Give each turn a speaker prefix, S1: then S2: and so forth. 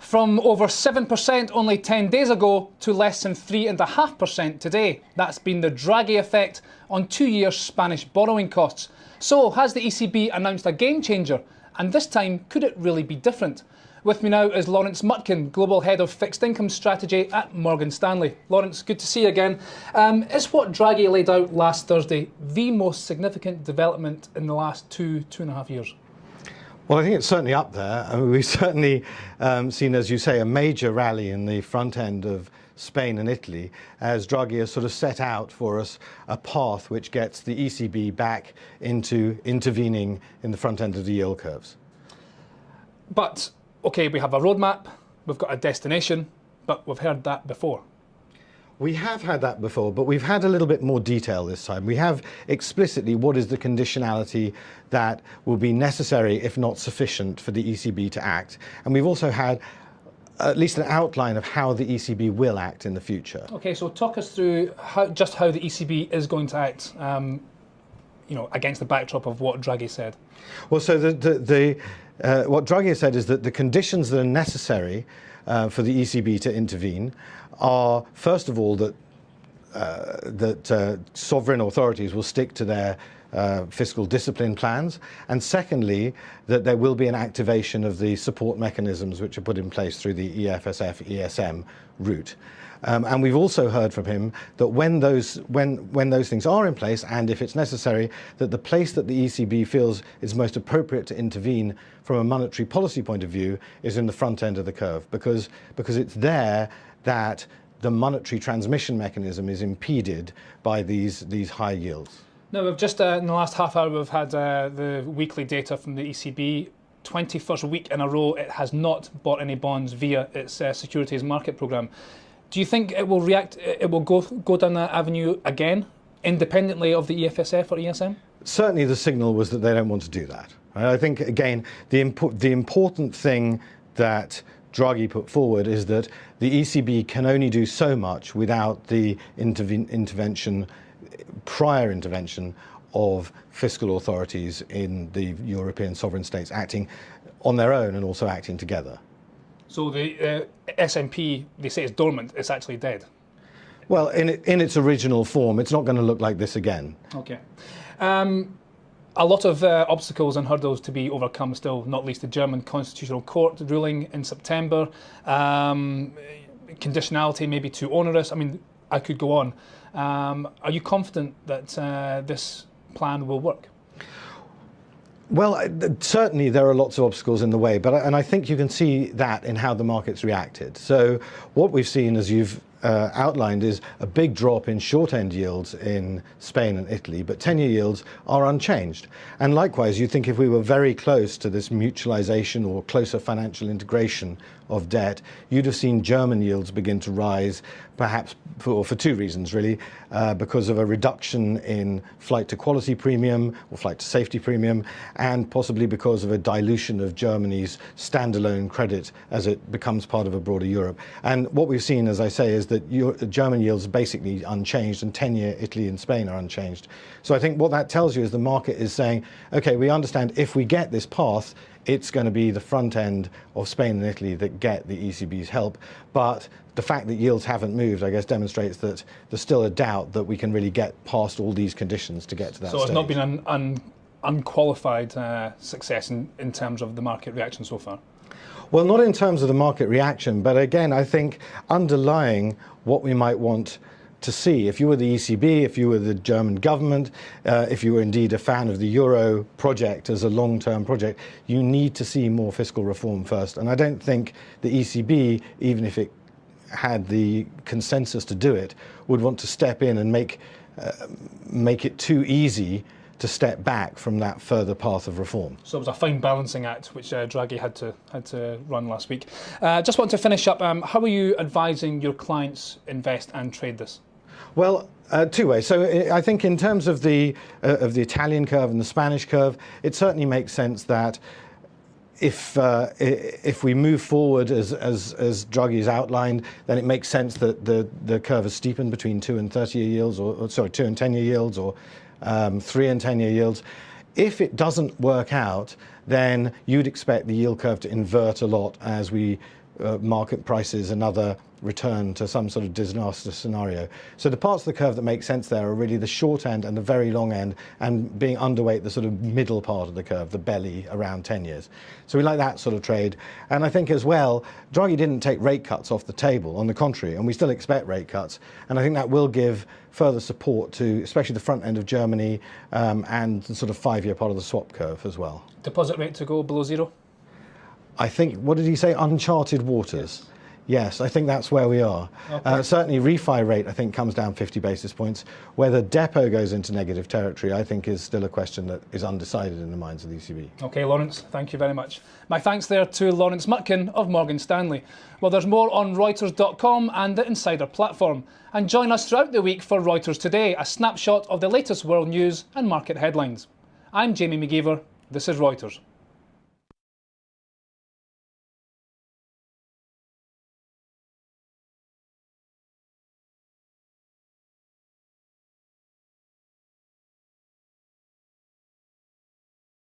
S1: From over 7% only 10 days ago to less than 3.5% today. That's been the Draghi effect on 2-year Spanish borrowing costs. So, has the ECB announced a game changer? And this time, could it really be different? With me now is Lawrence Mutkin, Global Head of Fixed Income Strategy at Morgan Stanley. Lawrence, good to see you again. Is what Draghi laid out last Thursday the most significant development in the last two and a half years?
S2: Well, I think it's certainly up there. I mean, we've certainly seen, as you say, a major rally in the front end of Spain and Italy as Draghi has sort of set out for us a path which gets the ECB back into intervening in the front end of the yield curves.
S1: But, OK, we have a roadmap, we've got a destination, but we've heard that before.
S2: We have had that before, but we've had a little bit more detail this time. We have explicitly what is the conditionality that will be necessary, if not sufficient, for the ECB to act. And we've also had at least an outline of how the ECB will act in the future. OK,
S1: so talk us through how the ECB is going to act, against the backdrop of what Draghi said.
S2: Well, so what Draghi has said is that the conditions that are necessary for the ECB to intervene are, first of all, that sovereign authorities will stick to their fiscal discipline plans, and secondly, that there will be an activation of the support mechanisms which are put in place through the EFSF, ESM route. And we've also heard from him that when those things are in place, and if it's necessary, that the place that the ECB feels is most appropriate to intervene from a monetary policy point of view is in the front end of the curve, because it's there that the monetary transmission mechanism is impeded by these high yields.
S1: Now, we've just in the last half hour, we've had the weekly data from the ECB. 21st week in a row, it has not bought any bonds via its securities market programme. Do you think it will react? It will go down that avenue again, independently of the EFSF or ESM?
S2: Certainly, the signal was that they don't want to do that. I think again, the important thing that Draghi put forward is that the ECB can only do so much without the prior intervention of fiscal authorities in the European sovereign states acting on their own and also acting together.
S1: So the SMP, they say it's dormant, it's actually dead?
S2: Well, in its original form, it's not going to look like this again.
S1: OK. A lot of obstacles and hurdles to be overcome still, not least the German Constitutional Court ruling in September. Conditionality may be too onerous. I mean, I could go on. Are you confident that this plan will work?
S2: Well, certainly there are lots of obstacles in the way, and I think you can see that in how the market's reacted. So what we've seen, as you've outlined, is a big drop in short-end yields in Spain and Italy, but 10-year yields are unchanged. And likewise, you think if we were very close to this mutualization or closer financial integration of debt, you'd have seen German yields begin to rise, perhaps for two reasons, really, because of a reduction in flight to quality premium or flight to safety premium, and possibly because of a dilution of Germany's standalone credit as it becomes part of a broader Europe. And what we've seen, as I say, is that German yields are basically unchanged, and 10-year Italy and Spain are unchanged. So I think what that tells you is the market is saying, OK, we understand if we get this path, it's going to be the front end of Spain and Italy that get the ECB's help. But the fact that yields haven't moved, I guess, demonstrates that there's still a doubt that we can really get past all these conditions to get to that stage.
S1: So it's not been an unqualified success in terms of the market reaction so far?
S2: Well, not in terms of the market reaction, but again, I think underlying what we might want to see, if you were the ECB, if you were the German government, if you were indeed a fan of the Euro project as a long-term project, you need to see more fiscal reform first. And I don't think the ECB, even if it had the consensus to do it, would want to step in and make it too easy to step back from that further path of reform.
S1: So it was a fine balancing act which Draghi had to run last week. Just want to finish up. How are you advising your clients invest and trade this?
S2: Well, two ways. So I think in terms of the Italian curve and the Spanish curve, it certainly makes sense that if we move forward as Draghi has outlined, then it makes sense that the curve is steepened between 2 and 30-year yields, or 2 and 10-year yields, or 3 and 10-year yields. If it doesn't work out, then you'd expect the yield curve to invert a lot as we market prices another return to some sort of disaster scenario. So the parts of the curve that make sense there are really the short end and the very long end, and being underweight the sort of middle part of the curve, the belly around 10 years. So we like that sort of trade. And I think as well, Draghi didn't take rate cuts off the table, on the contrary, and we still expect rate cuts. And I think that will give further support to especially the front end of Germany and the sort of 5-year part of the swap curve as well.
S1: Deposit rate to go below zero?
S2: I think, what did he say, uncharted waters? Yes, I think that's where we are. Okay. Certainly refi rate, I think, comes down 50 basis points. Whether depot goes into negative territory, I think, is still a question that is undecided in the minds of the ECB.
S1: OK, Lawrence, thank you very much. My thanks there to Lawrence Mutkin of Morgan Stanley. Well, there's more on Reuters.com and the Insider platform. And join us throughout the week for Reuters Today, a snapshot of the latest world news and market headlines. I'm Jamie McGeever. This is Reuters.